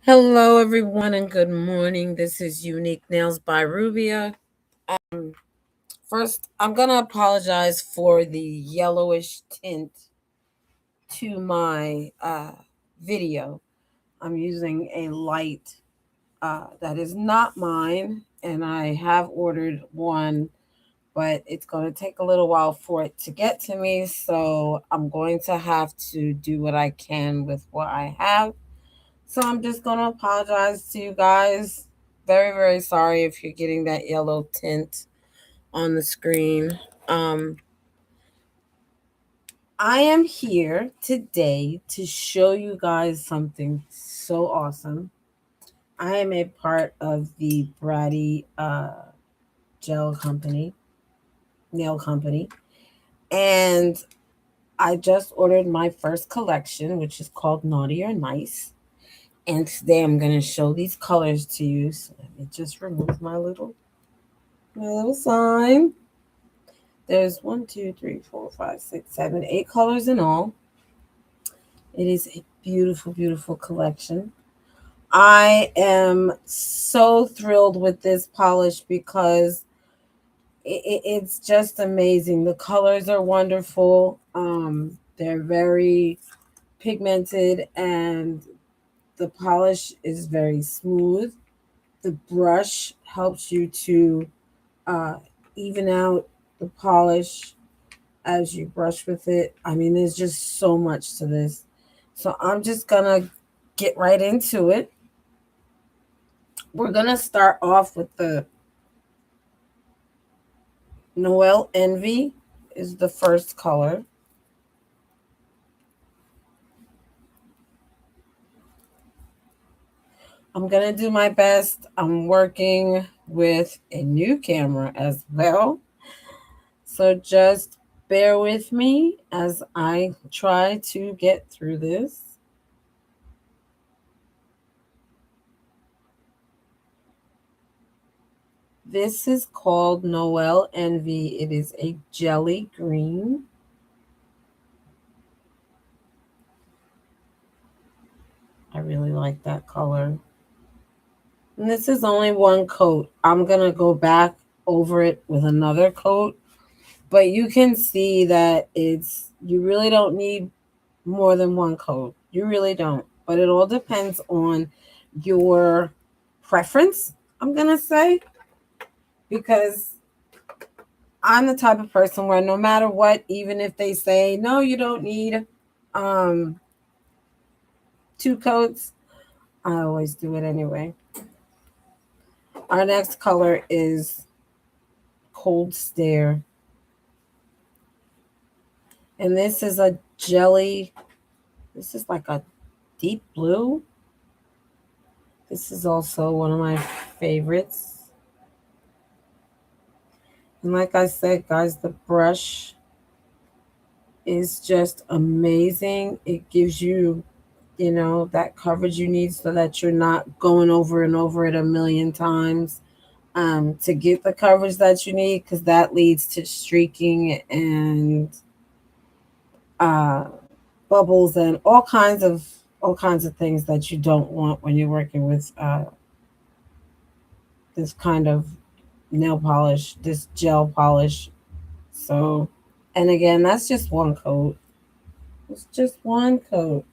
Hello, everyone, and good morning. This is Unique Nails by Rubia. Um, First, I'm going to apologize for the yellowish tint to my video. I'm using a light that is not mine, and I have ordered one, but it's going to take a little while for it to get to me. So I'm going to have to do what I can with what I have. So I'm just going to apologize to you guys. Very, very sorry if you're getting that yellow tint on the screen. Um, I am here today to show you guys something so awesome. I am a part of the Bratty gel company, nail company, and I just ordered my first collection, which is called Naughty or Nice. And today I'm going to show these colors to you. So let me just remove my little sign. There's 8 colors in all. It is a beautiful, beautiful collection. I am so thrilled with this polish because it's just amazing. The colors are wonderful. They're very pigmented and the polish is very smooth. The brush helps you to uh, even out the polish as you brush with it. I mean, there's just so much to this. So I'm just gonna get right into it. We're gonna start off with the Noel Envy is the first color. I'm gonna do my best. I'm working with a new camera as well. So just bear with me as I try to get through this. This is called Noel Envy. It is a jelly green. I really like that color. And this is only one coat. I'm going to go back over it with another coat. But you can see that you really don't need more than one coat. You really don't. But it all depends on your preference, I'm going to say. Because I'm the type of person where no matter what, even if they say, no, you don't need um, two coats, I always do it anyway. Our next color is Cold Stare. And this is a jelly. This is like a deep blue. This is also one of my favorites. And like I said, guys, the brush is just amazing. It gives you, that coverage you need so that you're not going over and over it a million times to get the coverage that you need, because that leads to streaking and uh, bubbles and all kinds of things that you don't want when you're working with this kind of nail polish, this gel polish. So, and again, that's just one coat. It's just one coat.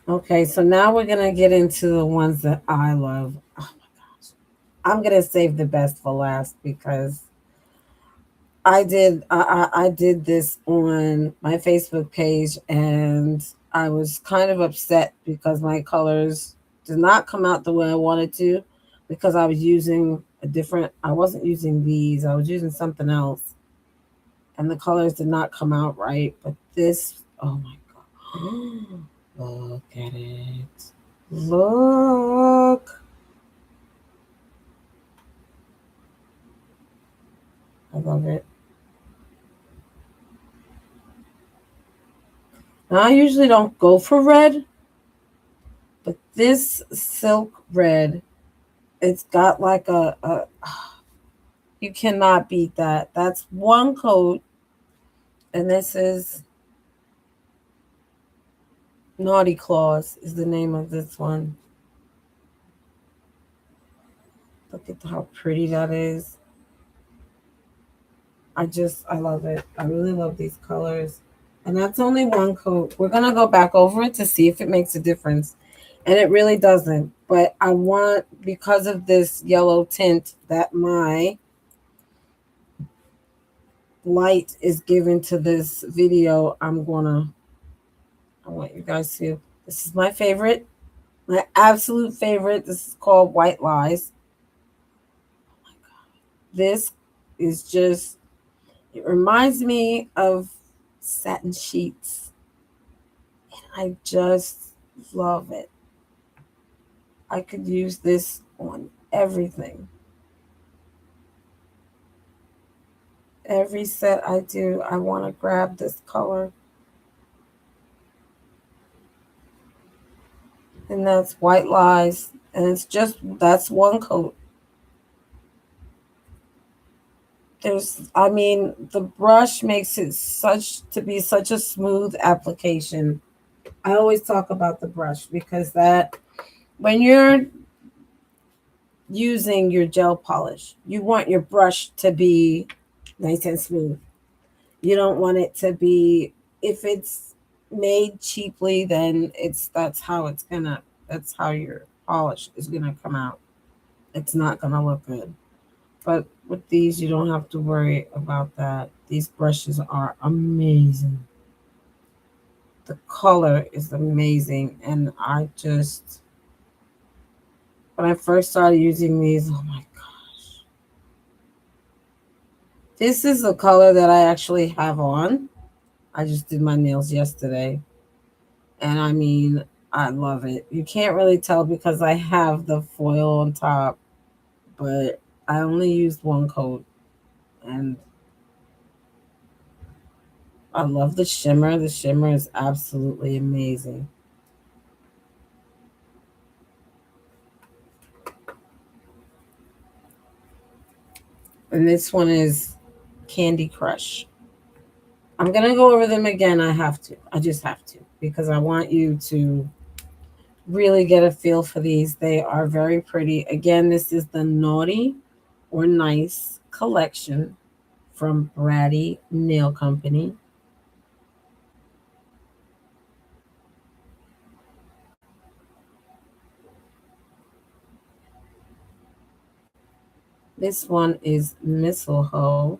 Okay, so now we're gonna get into the ones that I love. Oh my gosh, I'm gonna save the best for last because I did this on my Facebook page and I was kind of upset because my colors did not come out the way I wanted to, because I was using I wasn't using these, I was using something else, and the colors did not come out right. But this, oh my god. Look at it. Look. I love it. Now, I usually don't go for red, but this silk red, it's got like you cannot beat that. That's one coat, and this is Naughty Claws is the name of this one. Look at how pretty that is. I love it. I really love these colors. And that's only one coat. We're going to go back over it to see if it makes a difference. And it really doesn't. But I want, because of this yellow tint that my light is given to this video, I want you guys to, this is my favorite, my absolute favorite. This is called White Lies. This is just, it reminds me of satin sheets. I just love it. I could use this on everything. Every set I do, I want to grab this color. And that's White Lies. And it's just, that's one coat. I mean, the brush makes it such a smooth application. I always talk about the brush because that, when you're using your gel polish, you want your brush to be nice and smooth. You don't want it to be, if it's made cheaply, then that's how your polish is gonna come out. It's not gonna look good. But with these, you don't have to worry about that. These brushes are amazing. The color is amazing. And when I first started using these, oh my gosh. This is the color that I actually have on. I just did my nails yesterday. And I mean, I love it. You can't really tell because I have the foil on top, but I only used one coat. And I love the shimmer. The shimmer is absolutely amazing. And this one is Candy Crush. I'm going to go over them again. I have to. I just have to because I want you to really get a feel for these. They are very pretty. Again, this is the Naughty or Nice collection from Bratty Nail Company. This one is Mistletoe.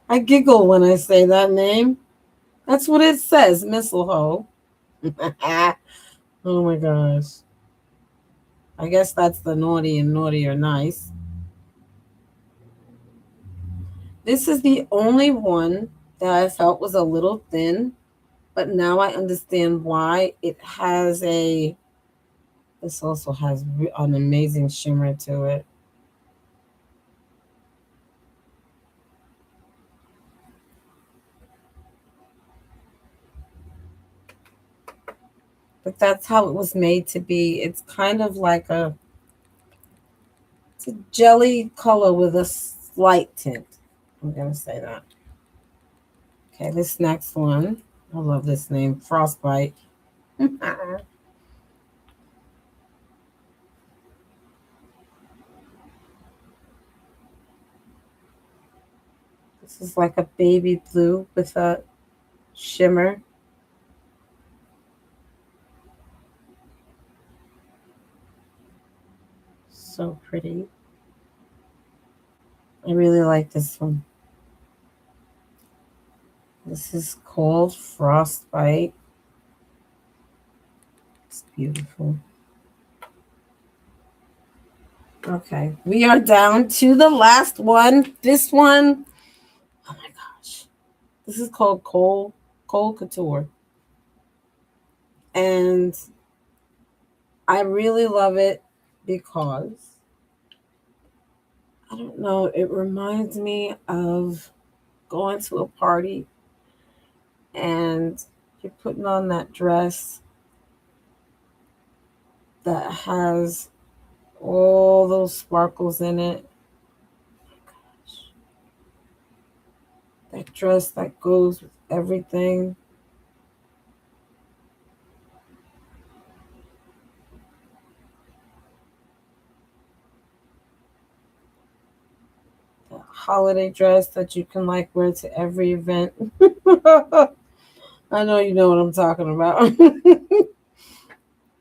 I giggle when I say that name. That's what it says, Mistletoe. Oh my gosh. I guess that's the naughty and naughty or nice. This is the only one that I felt was a little thin, but now I understand why. This also has an amazing shimmer to it. But that's how it was made to be. It's kind of like it's a jelly color with a slight tint. I'm going to say that. Okay, this next one. I love this name, Frostbite. This is like a baby blue with a shimmer. So pretty. I really like this one. This is called Frostbite. It's beautiful. Okay, we are down to the last one. This one, oh my gosh. This is called Cold Couture. And I really love it because I don't know, it reminds me of going to a party and you're putting on that dress that has all those sparkles in it. That dress that goes with everything. holiday dress that you can like wear to every event. I know you know what I'm talking about.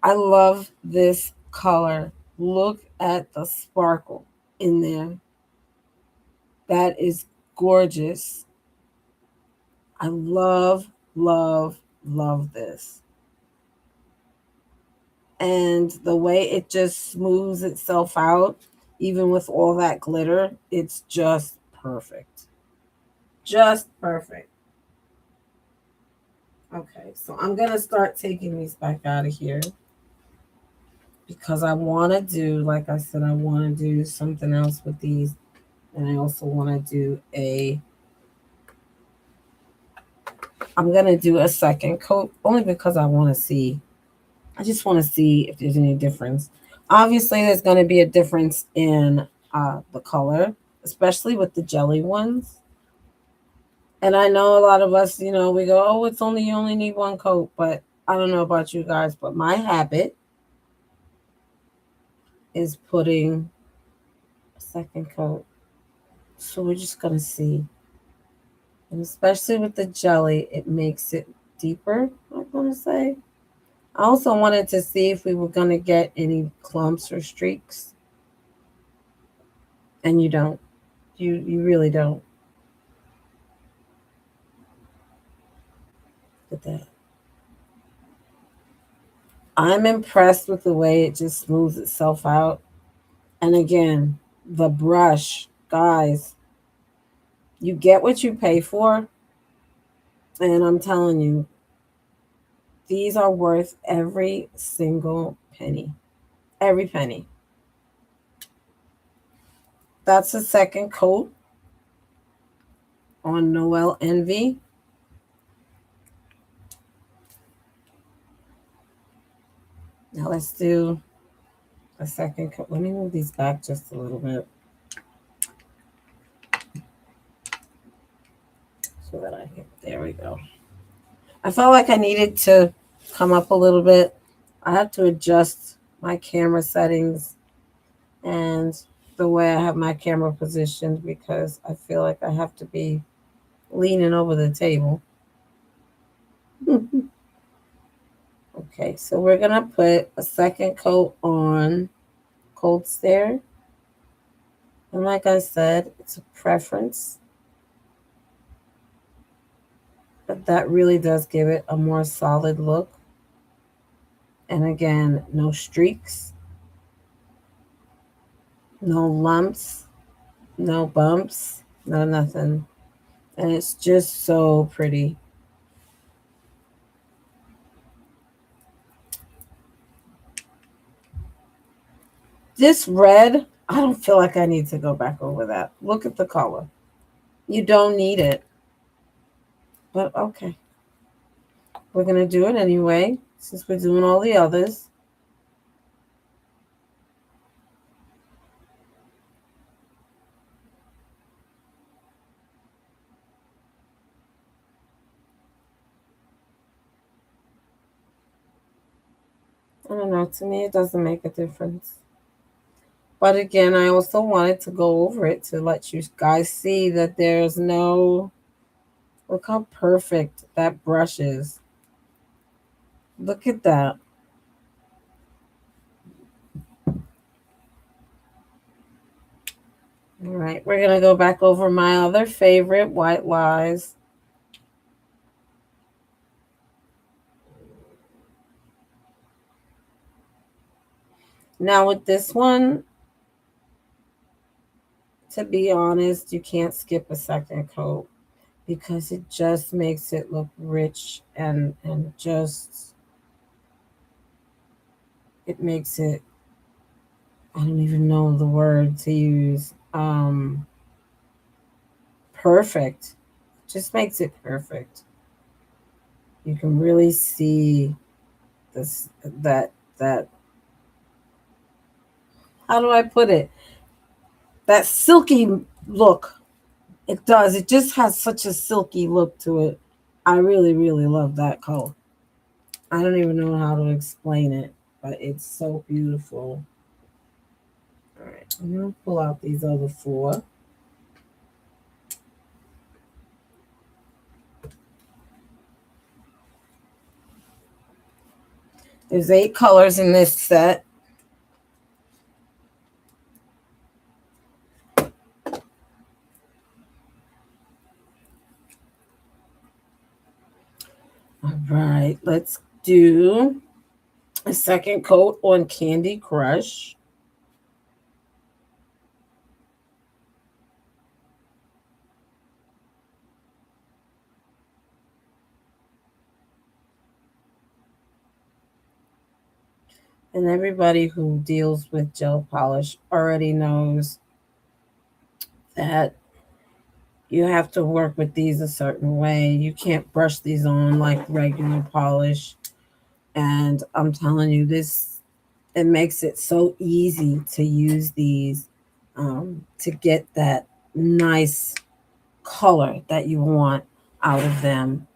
I love this color. Look at the sparkle in there. That is gorgeous. I love, love, love this. And the way it just smooths itself out, even with all that glitter, it's just perfect. Just perfect. Okay, so I'm going to start taking these back out of here because I want to do, like I said, I want to do something else with these. And I also want to do I'm going to do a second coat only because I just want to see if there's any difference. Obviously, there's going to be a difference in the color, especially with the jelly ones. And I know a lot of us, we go, oh, you only need one coat. But I don't know about you guys, but my habit is putting a second coat. So we're just going to see. And especially with the jelly, it makes it deeper, I'm going to say. I also wanted to see if we were going to get any clumps or streaks. And you don't. You really don't. Look at that. I'm impressed with the way it just smooths itself out. And again, the brush, guys, you get what you pay for. And I'm telling you, these are worth every single penny. Every penny. That's the second coat on Noel Envy. Now let's do a second coat. Let me move these back just a little bit so that there we go. I felt like I needed to come up a little bit. I have to adjust my camera settings and the way I have my camera positioned because I feel like I have to be leaning over the table. Okay, so we're going to put a second coat on Cold Stare. And like I said, it's a preference. But that really does give it a more solid look. And again, no streaks, no lumps, no bumps, no nothing. And it's just so pretty. This red, I don't feel like I need to go back over that. Look at the color. You don't need it. But okay. We're going to do it anyway, since we're doing all the others. I don't know. To me, it doesn't make a difference. But again, I also wanted to go over it to let you guys see that there's no... Look how perfect that brush is. Look at that. All right, we're going to go back over my other favorite, White Lies. Now with this one, to be honest, you can't skip a second coat because it just makes it look rich and just, it makes it, I don't even know the word to use, perfect. Just makes it perfect. You can really see this, that, how do I put it? That silky look. It does. It just has such a silky look to it. I really, really love that color. I don't even know how to explain it, but it's so beautiful. All right, I'm going to pull out these other four. There's 8 colors in this set. All right, let's do a second coat on Candy Crush. And everybody who deals with gel polish already knows that you have to work with these a certain way. You can't brush these on like regular polish. And I'm telling you, this it makes it so easy to use these to get that nice color that you want out of them.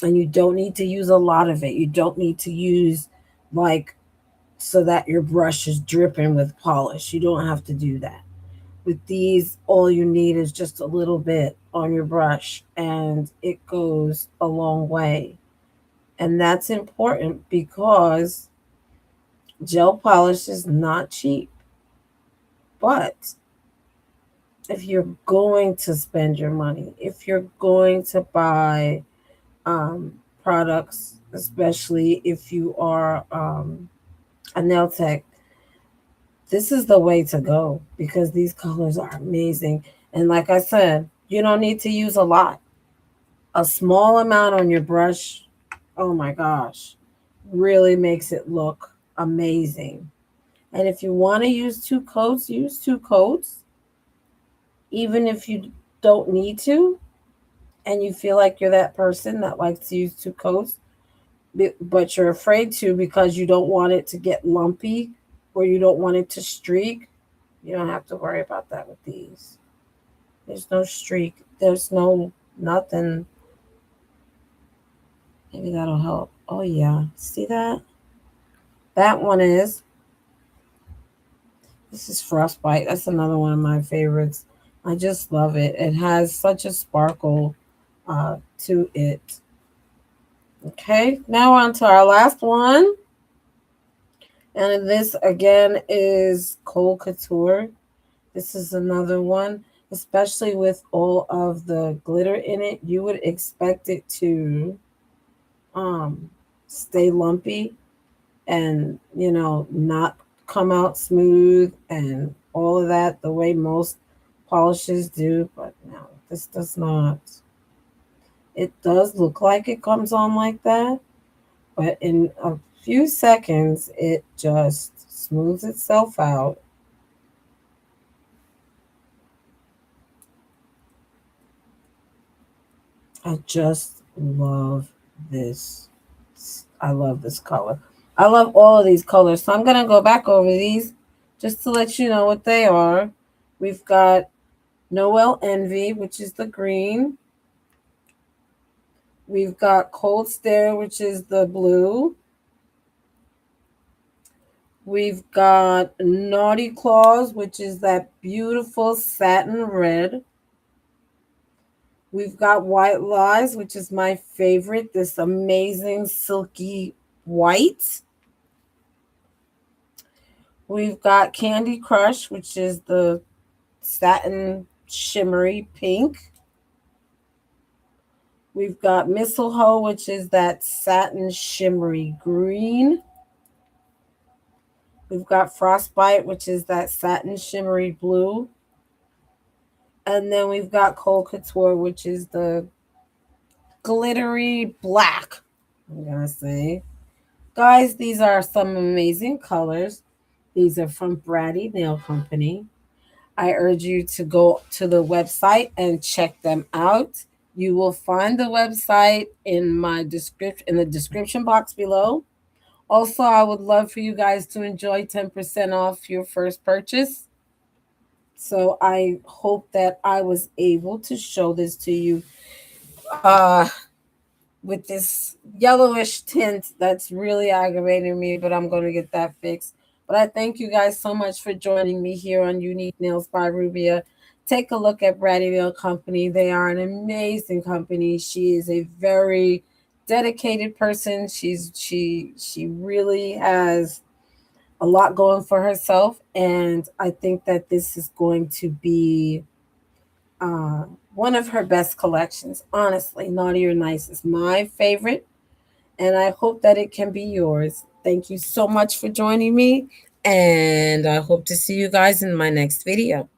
And you don't need to use a lot of it. You don't need to use like so that your brush is dripping with polish. You don't have to do that. With these, all you need is just a little bit on your brush, and it goes a long way. And that's important because gel polish is not cheap. But if you're going to spend your money, if you're going to buy products, especially if you are a nail tech, this is the way to go because these colors are amazing. And like I said, you don't need to use a lot. A small amount on your brush, oh my gosh, really makes it look amazing. And if you want to use 2 coats, use 2 coats, even if you don't need to, and you feel like you're that person that likes to use 2 coats, but you're afraid to because you don't want it to get lumpy or you don't want it to streak. You don't have to worry about that with these. There's no streak. There's no nothing. Maybe that'll help. Oh yeah. See that? That one is. This is Frostbite. That's another one of my favorites. I just love it. It has such a sparkle to it. Okay, now on to our last one. And this again is Cold Couture. This is another one, especially with all of the glitter in it. You would expect it to um, stay lumpy and, not come out smooth and all of that the way most polishes do. But no, this does not. It does look like it comes on like that, but in a few seconds, it just smooths itself out. I just love this. I love this color. I love all of these colors. So I'm going to go back over these just to let you know what they are. We've got Noel Envy, which is the green. We've got Cold Stare, which is the blue. We've got Naughty Claws, which is that beautiful satin red. We've got White Lies, which is my favorite, this amazing silky white. We've got Candy Crush, which is the satin shimmery pink. We've got Mistletoe, which is that satin shimmery green. We've got Frostbite, which is that satin shimmery blue. And then we've got Cold Couture, which is the glittery black. I'm going to say. Guys, these are some amazing colors. These are from Bratty Nail Company. I urge you to go to the website and check them out. You will find the website in the description box below. Also, I would love for you guys to enjoy 10% off your first purchase. So I hope that I was able to show this to you with this yellowish tint that's really aggravating me, but I'm going to get that fixed. But I thank you guys so much for joining me here on Unique Nails by Rubia. Take a look at Bratty Nail Company. They are an amazing company. She is a very dedicated person. She really has a lot going for herself, and I think that this is going to be uh, one of her best collections. Honestly, Naughty or Nice is my favorite, and I hope that it can be yours. Thank you so much for joining me, and I hope to see you guys in my next video.